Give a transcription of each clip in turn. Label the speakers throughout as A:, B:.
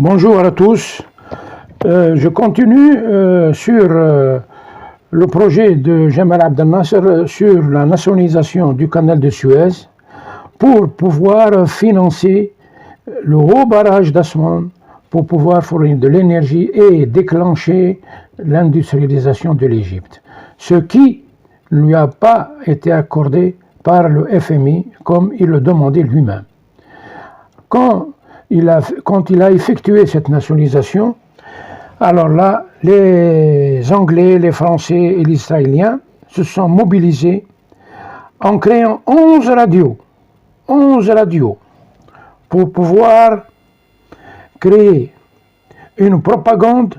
A: Bonjour à tous. Je continue sur le projet de Jamal Abdel Nasser sur la nationalisation du canal de Suez pour pouvoir financer le haut barrage d'Aswan, pour pouvoir fournir de l'énergie et déclencher l'industrialisation de l'Égypte. Ce qui ne lui a pas été accordé par le FMI comme il le demandait lui-même. Quand il a effectué cette nationalisation, alors là, les Anglais, les Français et les Israéliens se sont mobilisés en créant 11 radios pour pouvoir créer une propagande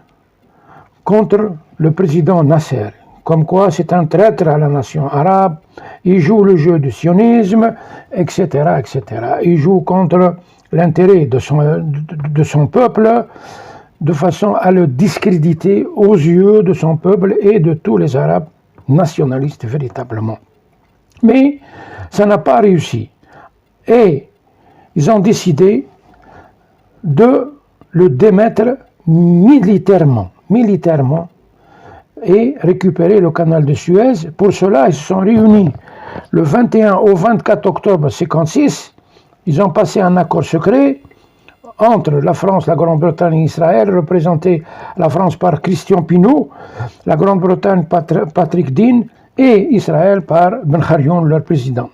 A: contre le président Nasser, comme quoi c'est un traître à la nation arabe, il joue le jeu du sionisme, etc., etc. Il joue contre l'intérêt de son peuple, de façon à le discréditer aux yeux de son peuple et de tous les Arabes nationalistes véritablement. Mais ça n'a pas réussi. Et ils ont décidé de le démettre militairement et récupérer le canal de Suez. Pour cela, ils se sont réunis le 21 au 24 octobre 1956. Ils ont passé un accord secret entre la France, la Grande-Bretagne et Israël, représenté la France par Christian Pineau, la Grande-Bretagne par Patrick Dean et Israël par Ben Gurion, leur président.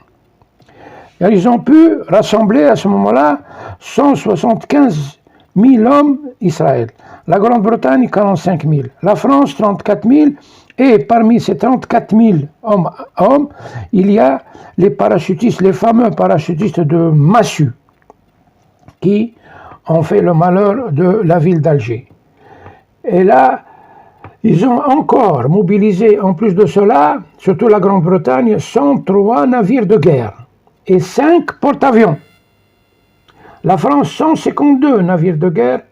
A: Et ils ont pu rassembler à ce moment-là 175 000 hommes Israël. La Grande-Bretagne, 45 000. La France, 34 000. Et parmi ces 34 000 hommes, il y a les parachutistes, les fameux parachutistes de Massu, qui ont fait le malheur de la ville d'Alger. Et là, ils ont encore mobilisé, en plus de cela, surtout la Grande-Bretagne, 103 navires de guerre et 5 porte-avions. La France, 152 navires de guerre,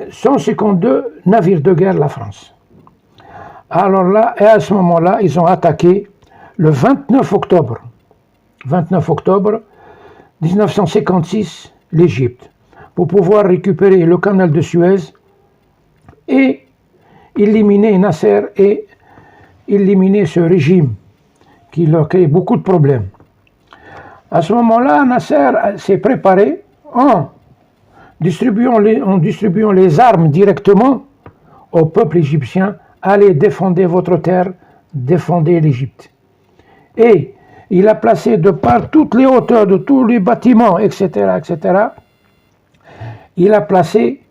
A: 152 navires de guerre, la France. Alors là, et à ce moment-là, ils ont attaqué le 29 octobre 1956, l'Égypte, pour pouvoir récupérer le canal de Suez et éliminer Nasser et éliminer ce régime qui leur crée beaucoup de problèmes. À ce moment-là, Nasser s'est préparé en distribuant les armes directement au peuple égyptien. Allez, défendez votre terre, défendez l'Égypte. Et il a placé de par toutes les hauteurs de tous les bâtiments, etc., il a placé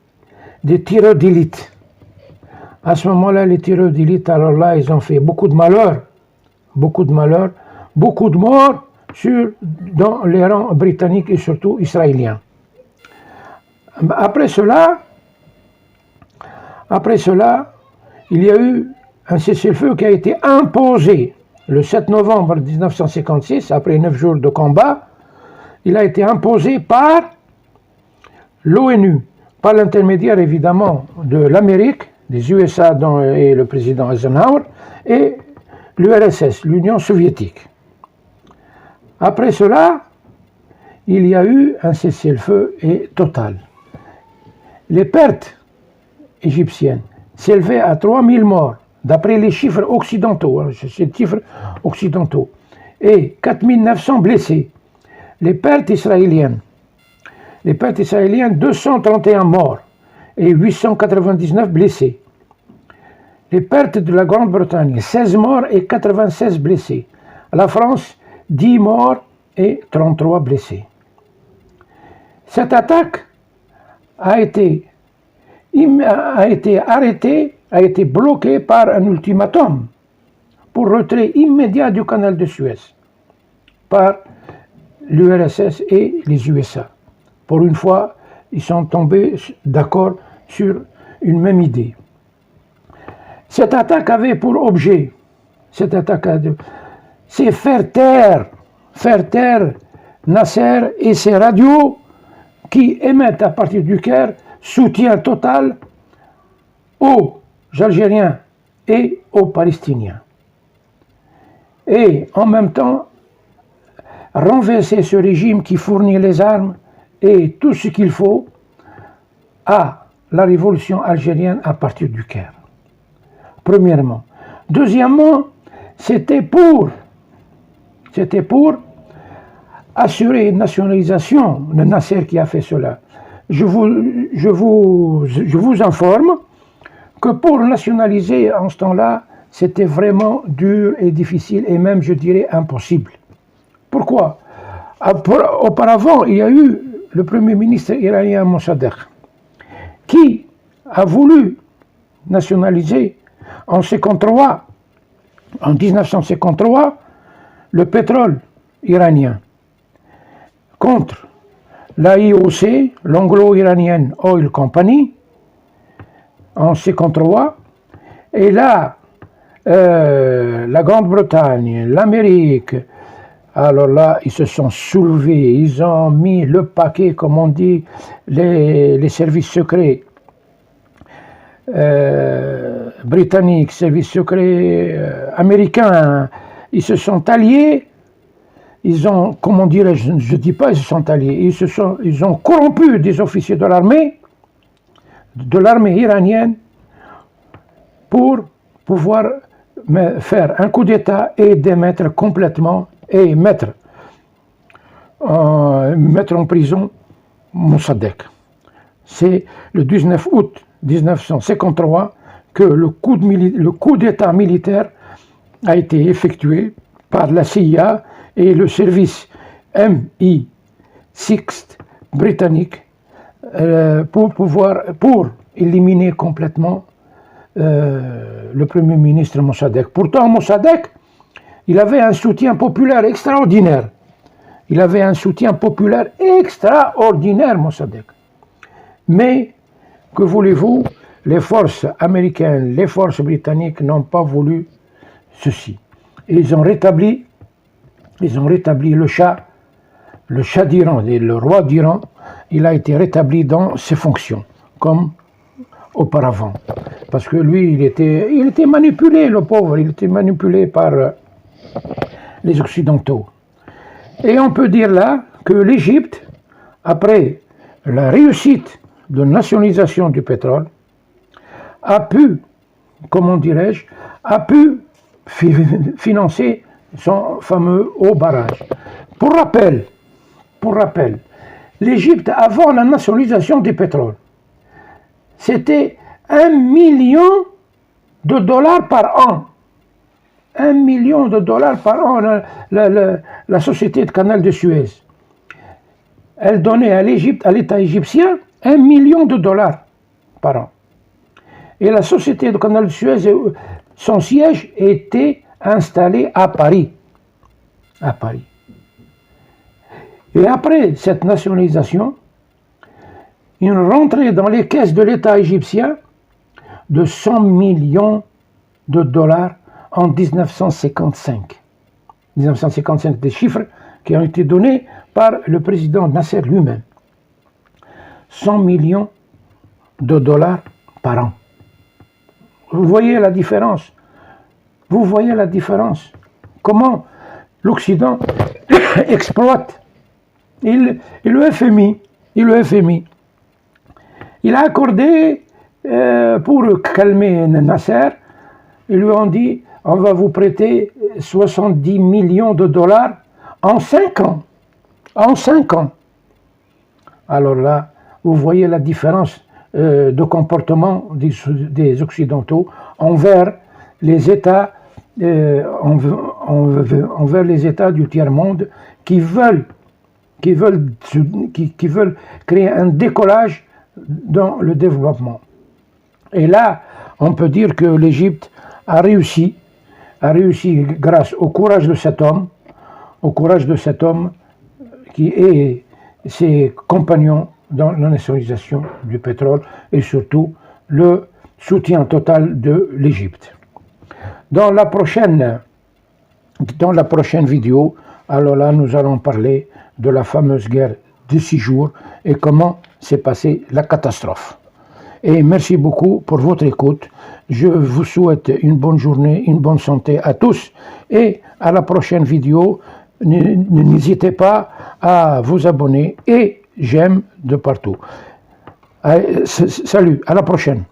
A: des tireurs d'élite. À ce moment-là, les tireurs d'élite, alors là, ils ont fait beaucoup de malheurs, beaucoup de morts dans les rangs britanniques et surtout israéliens. Après cela, il y a eu un cessez-le-feu qui a été imposé le 7 novembre 1956, après 9 jours de combat. Il a été imposé par l'ONU, par l'intermédiaire évidemment de l'Amérique, des USA et le président Eisenhower, et l'URSS, l'Union soviétique. Après cela, il y a eu un cessez-le-feu total. Les pertes égyptiennes s'élevaient à 3000 morts, d'après les chiffres occidentaux, et 4900 blessés. Les pertes israéliennes, 231 morts et 899 blessés. Les pertes de la Grande-Bretagne, 16 morts et 96 blessés. La France, 10 morts et 33 blessés. Cette attaque a été arrêtée, a été bloquée par un ultimatum pour retrait immédiat du canal de Suez par l'URSS et les USA. Pour une fois, ils sont tombés d'accord sur une même idée. Cette attaque avait pour objet, c'est faire taire Nasser et ses radios qui émettent à partir du Caire soutien total aux Algériens et aux Palestiniens. Et en même temps, renverser ce régime qui fournit les armes et tout ce qu'il faut à la révolution algérienne à partir du Caire. Premièrement. Deuxièmement, c'était pour assurer une nationalisation. Le Nasser qui a fait cela. Je vous informe que pour nationaliser en ce temps-là, c'était vraiment dur et difficile et même, je dirais, impossible. Pourquoi? Auparavant, il y a eu le premier ministre iranien Mossadegh qui a voulu nationaliser en 1953, le pétrole iranien contre la IOC, l'Anglo-Iranian Oil Company, en 1953, et là, la Grande-Bretagne, l'Amérique, alors là, ils se sont soulevés, ils ont mis le paquet, comme on dit, les services secrets britanniques, services secrets américains, ils se sont alliés, ils ont, comment dirais-je, je ne dis pas ils se sont alliés, ils ont corrompu des officiers de l'armée iranienne pour pouvoir faire un coup d'État et démettre complètement et mettre en prison Mossadegh. C'est le 19 août 1953 que le coup d'État militaire a été effectué par la CIA et le service MI6 britannique pour éliminer complètement le Premier ministre Mossadegh. Pourtant, Mossadegh, il avait un soutien populaire extraordinaire. Mossadegh. Mais, que voulez-vous, les forces américaines, les forces britanniques n'ont pas voulu ceci. Et ils ont rétabli le Shah d'Iran, le roi d'Iran, il a été rétabli dans ses fonctions, comme auparavant. Parce que lui, il était manipulé, le pauvre, il était manipulé par les Occidentaux. Et on peut dire là que l'Égypte, après la réussite de nationalisation du pétrole, a pu, comment dirais-je, financer son fameux haut barrage. Pour rappel, l'Égypte, avant la nationalisation du pétrole, c'était $1 million par an. $1 million par an, la société de canal de Suez. Elle donnait à l'État égyptien $1 million par an. Et la société de canal de Suez, son siège était installé à Paris. Et après cette nationalisation, une rentrée dans les caisses de l'État égyptien de $100 millions en 1955. 1955, des chiffres qui ont été donnés par le président Nasser lui-même. $100 millions par an. Vous voyez la différence. Comment l'Occident exploite. Et le FMI, il a accordé, pour calmer Nasser, ils lui ont dit, on va vous prêter $70 millions en 5 ans. Alors là, vous voyez la différence de comportement des Occidentaux envers les États, envers les États du tiers-monde qui veulent créer un décollage dans le développement. Et là, on peut dire que l'Égypte a réussi grâce au courage de cet homme, qui est ses compagnons dans la nationalisation du pétrole et surtout le soutien total de l'Égypte. Dans la prochaine vidéo, alors là, nous allons parler de la fameuse guerre de 6 jours et comment s'est passée la catastrophe. Et merci beaucoup pour votre écoute. Je vous souhaite une bonne journée, une bonne santé à tous et à la prochaine vidéo. N'hésitez pas à vous abonner et j'aime de partout. Salut, à la prochaine.